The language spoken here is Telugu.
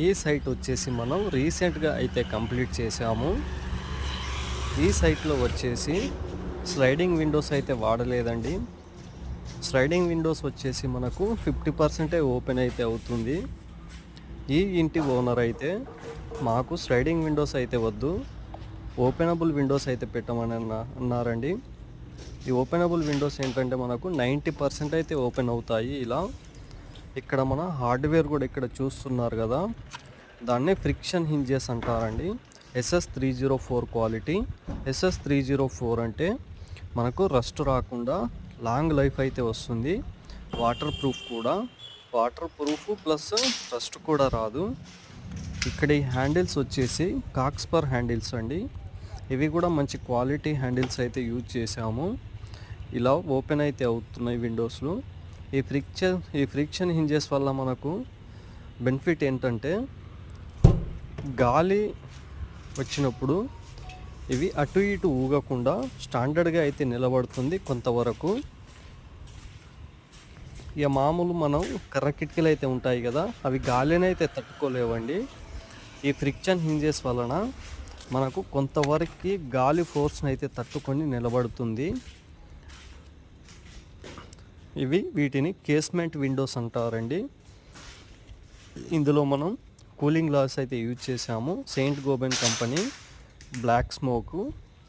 ఈ సైట్ వచ్చేసి మనం రీసెంట్గా అయితే కంప్లీట్ చేసాము. ఈ సైట్లో వచ్చేసి స్లైడింగ్ విండోస్ అయితే వాడలేదండి. స్లైడింగ్ విండోస్ వచ్చేసి మనకు 50% ఓపెన్ అయితే అవుతుంది. ఈ ఇంటి ఓనర్ అయితే మాకు స్లైడింగ్ విండోస్ అయితే వద్దు, ఓపెనబుల్ విండోస్ అయితే పెట్టమని అన్నారండి. ఈ ఓపెనబుల్ విండోస్ ఏంటంటే మనకు 90% అయితే ఓపెన్ అవుతాయి. ఇలా ఇక్కడ మన హార్డ్వేర్ కూడా ఇక్కడ చూస్తున్నారు కదా, దాన్ని ఫ్రిక్షన్ హింజెస్ అంటారండి. SS304 quality. SS304 అంటే మనకు రస్ట్ రాకుండా లాంగ్ లైఫ్ అయితే వస్తుంది. వాటర్ ప్రూఫ్ కూడా, వాటర్ ప్రూఫ్ ప్లస్ రస్ట్ కూడా రాదు. ఇక్కడ ఈ హ్యాండిల్స్ వచ్చేసి కాక్స్పర్ హ్యాండిల్స్ అండి. ఇవి కూడా మంచి క్వాలిటీ హ్యాండిల్స్ అయితే యూజ్ చేసాము. ఇలా ఓపెన్ అయితే అవుతున్నాయి విండోస్లు. ఈ ఫ్రిక్షన్ హింజెస్ వల్ల మనకు బెనిఫిట్ ఏంటంటే గాలి వచ్చినప్పుడు ఇవి అటు ఇటు ఊగకుండా స్టాండర్డ్గా అయితే నిలబడుతుంది కొంతవరకు. ఇక మామూలు మనం కర్ర కిటికీలు అయితే ఉంటాయి కదా, అవి గాలిని అయితే తట్టుకోలేవండి. ఈ ఫ్రిక్షన్ హింజెస్ వలన మనకు కొంతవరకు గాలి ఫోర్స్ని అయితే తట్టుకొని నిలబడుతుంది. వీటిని కేస్మెంట్ విండోస్ అంటారండి. ఇందులో మనం కూలింగ్ గ్లాస్ అయితే యూజ్ చేసాము. Saint Gobain company black smoke.